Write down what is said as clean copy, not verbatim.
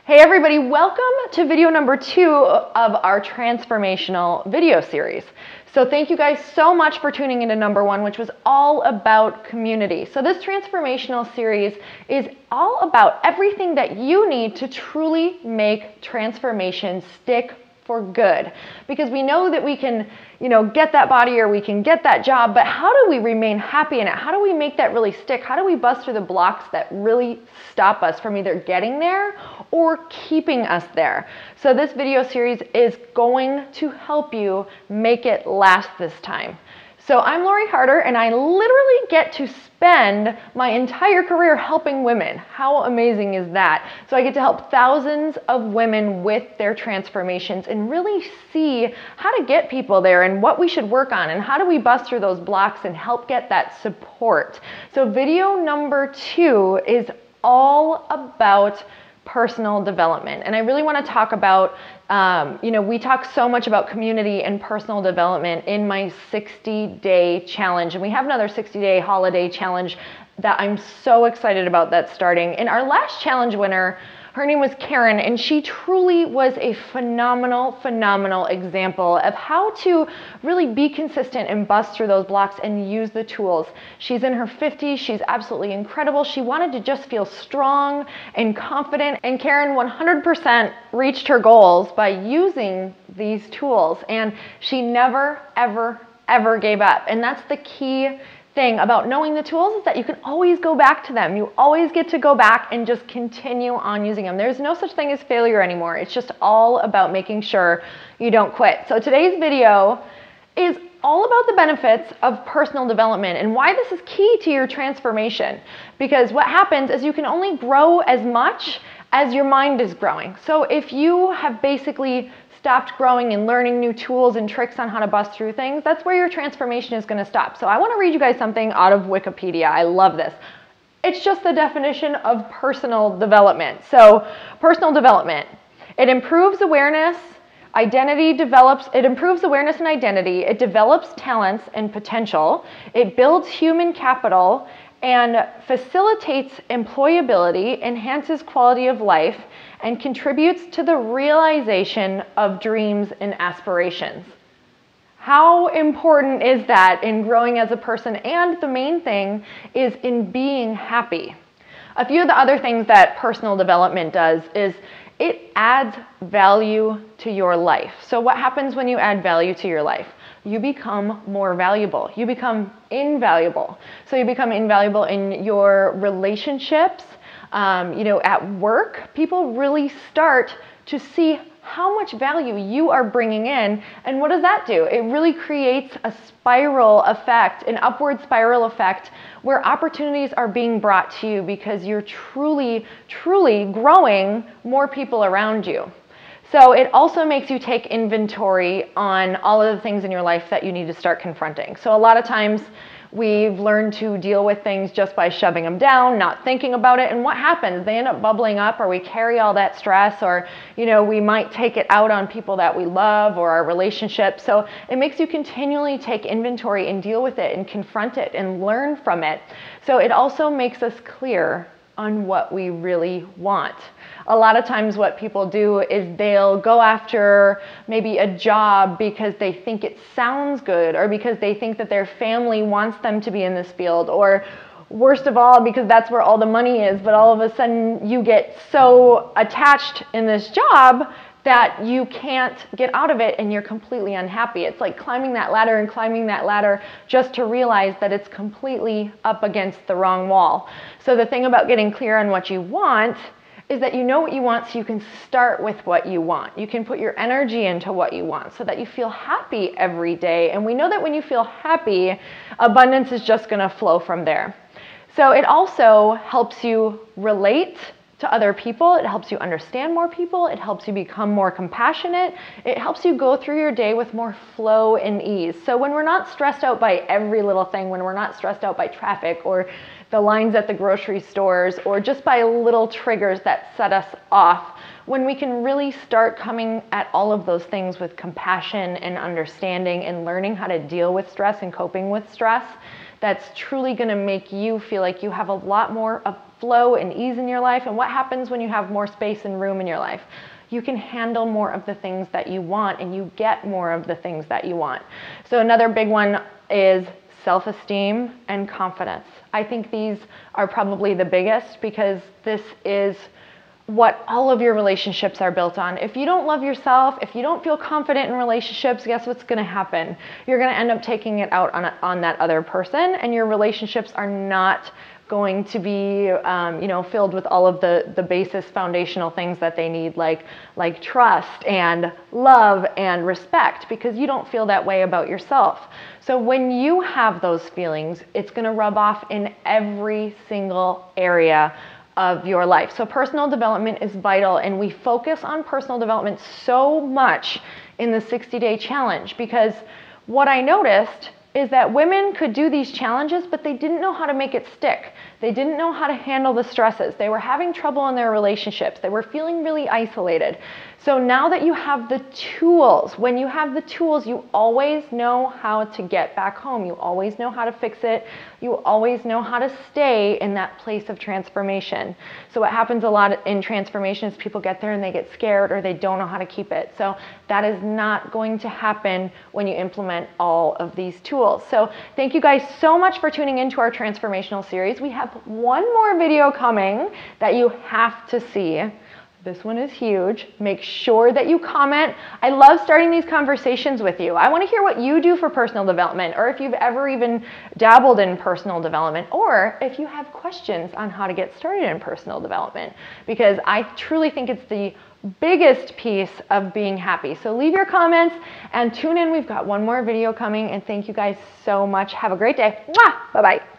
Hey everybody, welcome to video number 2 of our transformational video series. So thank you guys so much for tuning into number 1, which was all about community. So this transformational series is all about everything that you need to truly make transformation stick for good. Because we know that we can, get that body or we can get that job, but how do we remain happy in it? How do we make that really stick? How do we bust through the blocks that really stop us from either getting there or keeping us there? So this video series is going to help you make it last this time. So I'm Lori Harder, and I literally get to spend my entire career helping women. How amazing is that? So I get to help thousands of women with their transformations and really see how to get people there and what we should work on and how do we bust through those blocks and help get that support. So video number 2 is all about personal development. And I really want to talk about, we talk so much about community and personal development in my 60-day challenge. And we have another 60-day holiday challenge that I'm so excited about that's starting. And our last challenge winner, her name was Karen, and she truly was a phenomenal example of how to really be consistent and bust through those blocks and use the tools. She's in her 50s. She's absolutely incredible. She wanted to just feel strong and confident, and Karen 100% reached her goals by using these tools, and she never, ever gave up. And that's the key thing about knowing the tools, is that you can always go back to them. You always get to go back and just continue on using them. There's no such thing as failure anymore. It's just all about making sure you don't quit. So today's video is all about the benefits of personal development and why this is key to your transformation. Because what happens is you can only grow as much as your mind is growing. So if you have basically stopped growing and learning new tools and tricks on how to bust through things, that's where your transformation is going to stop. So I want to read you guys something out of Wikipedia. I love this. It's just the definition of personal development. So personal development, it improves awareness, it improves awareness and identity, it develops talents and potential, it builds human capital, and facilitates employability, enhances quality of life, and contributes to the realization of dreams and aspirations. How important is that in growing as a person? And the main thing is in being happy. A few of the other things that personal development does is it adds value to your life. So what happens when you add value to your life? You become more valuable. You become invaluable. So you become invaluable in your relationships. At work, people really start to see how much value you are bringing in. And what does that do? It really creates a spiral effect, an upward spiral effect, where opportunities are being brought to you because you're truly growing more people around you. So it also makes you take inventory on all of the things in your life that you need to start confronting. So a lot of times we've learned to deal with things just by shoving them down, not thinking about it. And what happens? They end up bubbling up, or we carry all that stress, or we might take it out on people that we love or our relationships. So it makes you continually take inventory and deal with it and confront it and learn from it. So it also makes us clear on what we really want. A lot of times what people do is they'll go after maybe a job because they think it sounds good, or because they think that their family wants them to be in this field, or worst of all, because that's where all the money is. But all of a sudden you get so attached in this job that you can't get out of it and you're completely unhappy. It's like climbing that ladder just to realize that it's completely up against the wrong wall. So the thing about getting clear on what you want is that you know what you want, so you can start with what you want. You can put your energy into what you want so that you feel happy every day. And we know that when you feel happy, abundance is just going to flow from there. So it also helps you relate to other people. It helps you understand more people. It helps you become more compassionate. It helps you go through your day with more flow and ease. So when we're not stressed out by every little thing, when we're not stressed out by traffic or the lines at the grocery stores, or just by little triggers that set us off, when we can really start coming at all of those things with compassion and understanding and learning how to deal with stress and coping with stress, that's truly going to make you feel like you have a lot more of flow and ease in your life. And what happens when you have more space and room in your life? You can handle more of the things that you want, and you get more of the things that you want. So another big one is self-esteem and confidence. I think these are probably the biggest, because this is what all of your relationships are built on. If you don't love yourself, if you don't feel confident in relationships, guess what's going to happen? You're going to end up taking it out on that other person, and your relationships are not going to be filled with all of the basis foundational things that they need, like trust and love and respect, because you don't feel that way about yourself. So when you have those feelings, it's going to rub off in every single area of your life. So personal development is vital, and we focus on personal development so much in the 60-day challenge, because what I noticed is that women could do these challenges, but they didn't know how to make it stick. They didn't know how to handle the stresses. They were having trouble in their relationships. They were feeling really isolated. So now that you have the tools, when you have the tools, you always know how to get back home. You always know how to fix it. You always know how to stay in that place of transformation. So what happens a lot in transformation is people get there and they get scared, or they don't know how to keep it. So that is not going to happen when you implement all of these tools. So thank you guys so much for tuning into our transformational series. We have one more video coming that you have to see. This one is huge. Make sure that you comment. I love starting these conversations with you. I want to hear what you do for personal development, or if you've ever even dabbled in personal development, or if you have questions on how to get started in personal development, because I truly think it's the biggest piece of being happy. So leave your comments and tune in. We've got one more video coming, and thank you guys so much. Have a great day. Mwah! Bye-bye.